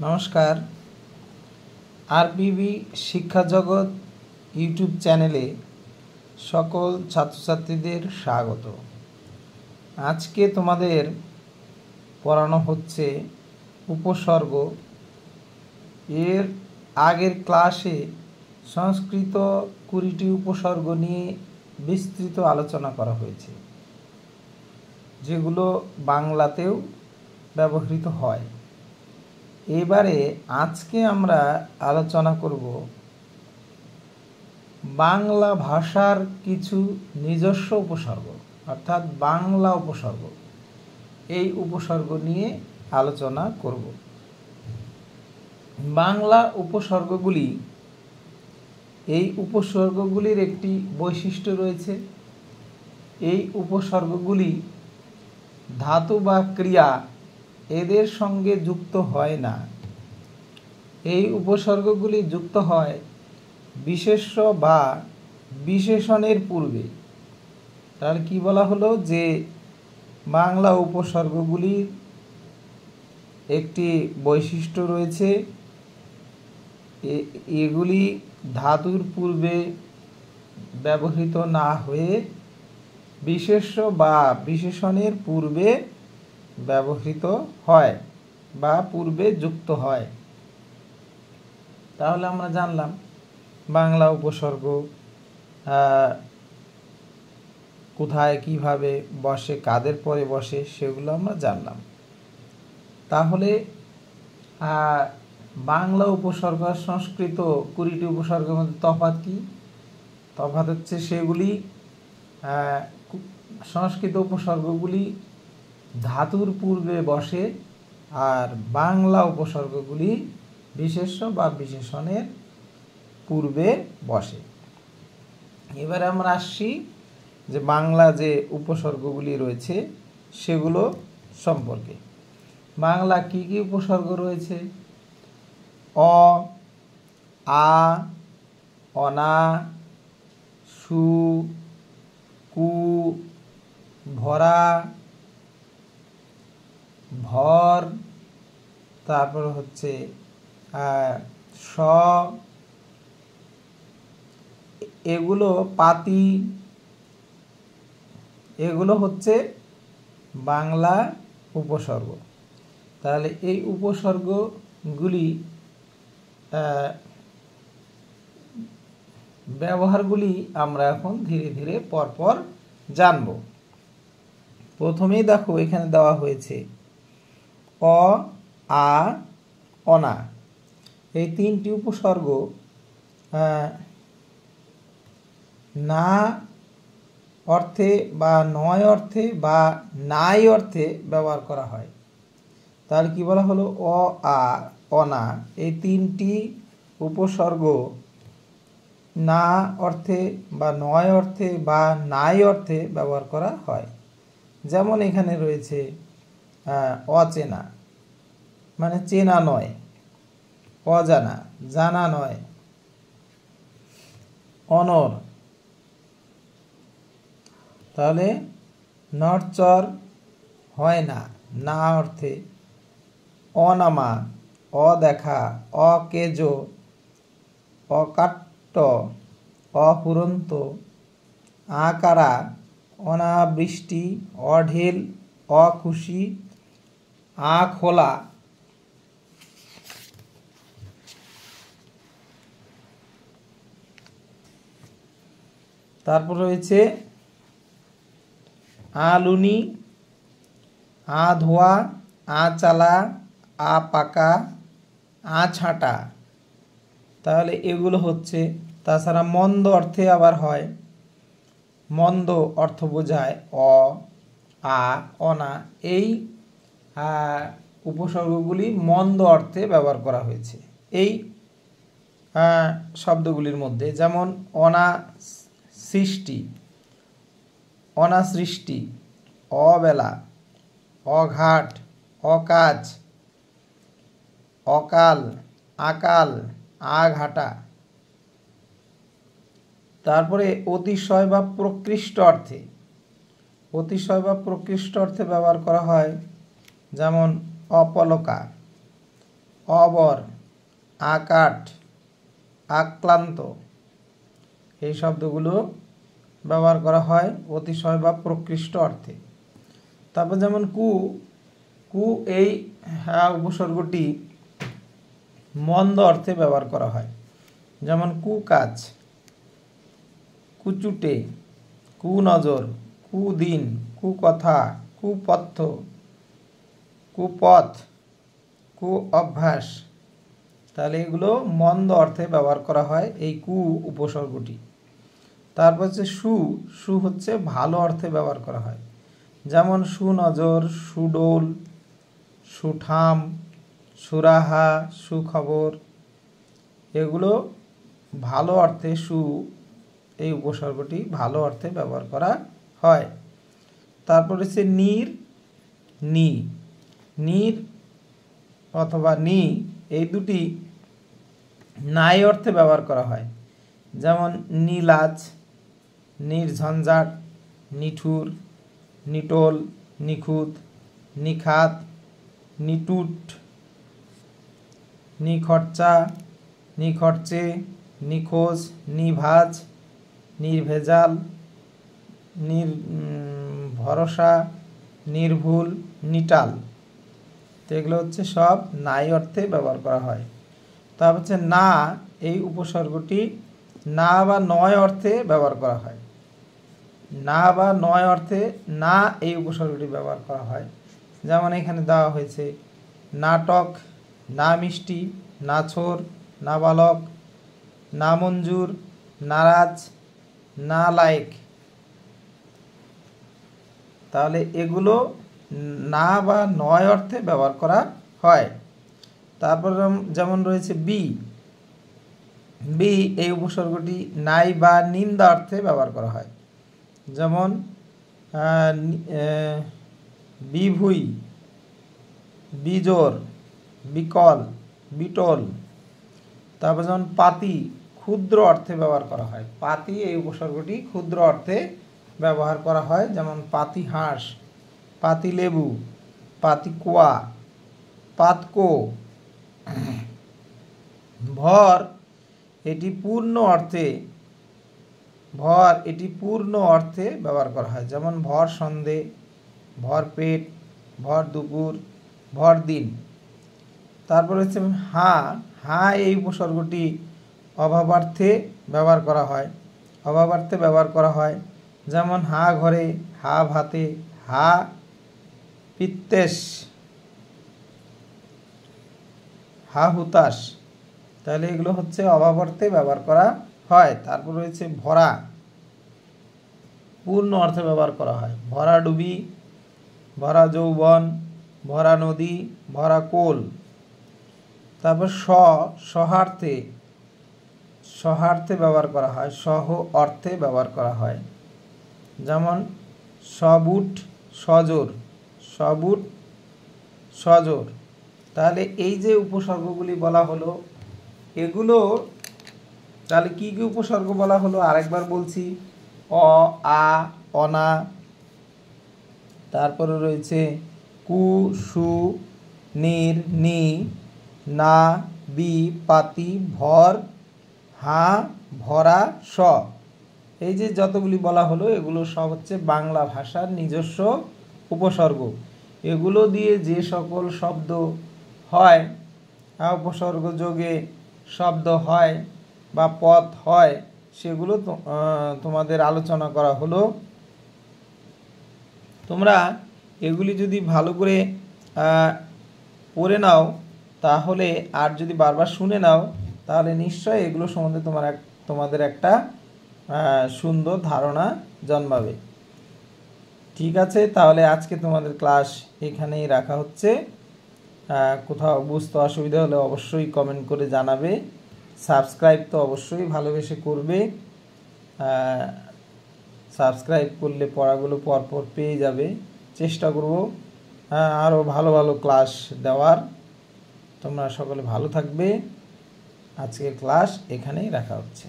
নমস্কার। আরবিবি শিক্ষা জগৎ ইউটিউব চ্যানেলে সকল ছাত্রছাত্রীদের স্বাগত। আজকে তোমাদের পড়ানো হচ্ছে উপসর্গ। এর আগের ক্লাসে সংস্কৃত 20টি উপসর্গ নিয়ে বিস্তৃত আলোচনা করা হয়েছে, যেগুলো বাংলাতেও ব্যবহৃত হয়। এবারে আজকে আমরা আলোচনা করব বাংলা ভাষার কিছু নিজস্ব উপসর্গ, অর্থাৎ বাংলা উপসর্গ। এই উপসর্গ নিয়ে আলোচনা করব। বাংলা উপসর্গগুলি, এই উপসর্গগুলির একটি বৈশিষ্ট্য রয়েছে। এই উপসর্গগুলি ধাতু বা ক্রিয়া এদের সঙ্গে যুক্ত হয় না। এই উপসর্গগুলি যুক্ত হয় বিশেষ্য বা বিশেষণের পূর্বে। তার কি বলা হলো যে বাংলা উপসর্গগুলির একটি বৈশিষ্ট্য রয়েছে, এগুলি ধাতুর পূর্বে ব্যবহৃত না হয়ে বিশেষ্য বা বিশেষণের পূর্বে ব্যবহৃত হয় বা পূর্বে যুক্ত হয়। তাহলে আমরা জানলাম বাংলা উপসর্গ কোথায় কিভাবে বসে, কাদের পরে বসে, সেগুলো আমরা জানলাম। তাহলে বাংলা উপসর্গ আর সংস্কৃত 20টি উপসর্গের মধ্যে তফাৎ কি? তফাৎ হচ্ছে সেগুলি সংস্কৃত উপসর্গগুলি ধাতুর পূর্বে বসে আর বাংলা উপসর্গগুলি বিশেষ্য বা বিশেষণের পূর্বে বসে। এবারে আমরা আসছি যে বাংলা যে উপসর্গগুলি রয়েছে সেগুলো সম্পর্কে। বাংলা কি কি উপসর্গ রয়েছে? অ, আ, অনা, সু, কু, ভরা, ভর, তারপর হচ্ছে স, এগুলো পাতি, এগুলো হচ্ছে বাংলা উপসর্গ। তাহলে এই উপসর্গগুলি ব্যবহারগুলি আমরা এখন ধীরে ধীরে পরপর জানব। প্রথমেই দেখো এখানে দেওয়া হয়েছে অ, আ, অনা। এই 3টি উপসর্গ না অর্থে বা নয় অর্থে বা নাই অর্থে ব্যবহার করা হয়। তার কি বলা হলো? অ, আ, অনা, এই 3টি উপসর্গ না অর্থে বা নয় অর্থে বা নাই অর্থে ব্যবহার করা হয়। যেমন এখানে রয়েছে অচেনা, মানে চেনা নয়। অজানা, জানা নয়। অনর, তাহলে নড়চড় হয় না, না অর্থে। অনামা, অদেখা, অকেজ, অকাট্য, অপুরন্ত, আকারা, অনাবৃষ্টি, অঢেল, অখুশি, আখোলা। তারপর রয়েছে আলুনি, আ ধোয়া, আ চালা, আ পাকা, আ ছাঁটা। তাহলে এগুলো হচ্ছে। তাছাড়া মন্দ অর্থে আবার হয়। মন্দ অর্থ বোঝায় অ, আ, অনা। এই উপসর্গগুলি মন্দ অর্থে ব্যবহার করা হয়েছে এই শব্দগুলির মধ্যে। যেমন অনাসৃষ্টি, অনাসৃষ্টি, অবেলা, অঘাট, অকাজ, অকাল, আকাল, আঘাটা। তারপরে অতিশয় বা প্রকৃষ্ট অর্থে, অতিশয় বা প্রকৃষ্ট অর্থে ব্যবহার করা হয়। যেমন অপলকা, অবর, আকাট, আক্রান্ত এই শব্দগুলো ব্যবহার করা হয় অতিশয় বা প্রকৃষ্ট অর্থে। তারপর যেমন কু, কু এই উপসর্গটি মন্দ অর্থে ব্যবহার করা হয়। যেমন কুকাজ, কুচুটে, কুনজর, কুদিন, কুকথা, কুপথ্য, কুপথ, কু অভ্যাস। তাহলে এগুলো মন্দ অর্থে ব্যবহার করা হয় এই কু উপসর্গটি। তারপর হচ্ছে সু, সু হচ্ছে ভালো অর্থে ব্যবহার করা হয়। যেমন সুনজর, সুডোল, সুঠাম, সুরাহা, সুখবর এগুলো ভালো অর্থে সু এই উপসর্গটি ভালো অর্থে ব্যবহার করা হয়। তারপর হচ্ছে নির, নি, নির অথবা নি এই দুটি নাই অর্থে ব্যবহার করা হয়। যেমন নীলাজ, নির্ঝঞ্ঝাট, নিঠুর, নিটোল, নিখুঁত, নিখাত, নিটুট, নিখরচা, নিখরচে, নিখোঁজ, নিভাজ, নির্ভেজাল, ভরসা, নির্ভুল, নিটাল। তো এগুলো হচ্ছে সব নাই অর্থে ব্যবহার করা হয়। তারপর হচ্ছে না এই উপসর্গটি না বা নয় অর্থে ব্যবহার করা হয়। না বা নয় অর্থে না এই উপসর্গটি ব্যবহার করা হয়। যেমন এখানে দেওয়া হয়েছে নাটক, না মিষ্টি, নাছোড়, নাবালক, না মঞ্জুর, নারাজ, না লায়েক। তাহলে এগুলো না বা নয় অর্থে ব্যবহার করা হয়। তারপর যেমন রয়েছে বি, বি এই উপসর্গটি নাই বা নিন্দা অর্থে ব্যবহার করা হয়। যেমন বিভুই, বিজোর, বিকল, বিটল। তারপর যেমন পাতি ক্ষুদ্র অর্থে ব্যবহার করা হয়। পাতি এই উপসর্গটি ক্ষুদ্র অর্থে ব্যবহার করা হয়। যেমন পাতি হাঁস, পাতি লেবু, পাতি কোয়া, পাতকো। ভর এটি পূর্ণ অর্থে, ভর এটি পূর্ণ অর্থে ব্যবহার করা হয়। যেমন ভর সন্ধে, ভর পেট, ভর দুপুর, ভর দিন। তারপর হচ্ছে হা, হা এই উপসর্গটি অভাবার্থে ব্যবহার করা হয়। অভাবার্থে ব্যবহার করা হয়। যেমন হা ঘরে, হা ভাতে, হা পিত্তেশ, হা হুতাশ। তাহলে এগুলো হচ্ছে অভাবার্থে ব্যবহার করা হয়। তারপর রয়েছে ভরা, পূর্ণ অর্থে ব্যবহার করা হয়। ভরা ডুবি, ভরা যৌবন, ভরা নদী, ভরা কোল। তারপর সহার্থে, সহার্থে ব্যবহার করা হয়, সহ অর্থে ব্যবহার করা হয়। যেমন সবুট, সজোর, সবুট, সজোর। তাহলে এই যে উপসর্গগুলি বলা হলো এগুলো তাহলে কি কি উপসর্গ বলা হলো আরেকবার বলছি। অ, আ, অনা, তারপরে রয়েছে কু, সু, নির, নি, না, বি, পাতি, ভর, হা, ভরা, স। এই যে যতগুলি বলা হলো এগুলো সব হচ্ছে বাংলা ভাষার নিজস্ব উপসর্গ। এগুলো দিয়ে যে সকল শব্দ হয়, উপসর্গ যোগে শব্দ হয় বা পদ হয় সেগুলো তোমাদের আলোচনা করা হলো। তোমরা এগুলি যদি ভালো করে পড়ে নাও তাহলে আর যদি বারবার শুনে নাও তাহলে নিশ্চয় এগুলো সম্বন্ধে তোমাদের একটা সুন্দর ধারণা জন্মাবে। ঠিক আছে, তাহলে আজকে তোমাদের ক্লাস এখানেই রাখা হচ্ছে। কোথাও বুঝতে অসুবিধা হলে অবশ্যই কমেন্ট করে জানাবে। সাবস্ক্রাইব তো অবশ্যই ভালোবেসে করবে। সাবস্ক্রাইব করলে পড়াগুলো পরপর পেয়ে যাবে। চেষ্টা করব আরও ভালো ভালো ক্লাস দেওয়ার। তোমরা সকলে ভালো থাকবে। আজকের ক্লাস এখানেই রাখা হচ্ছে।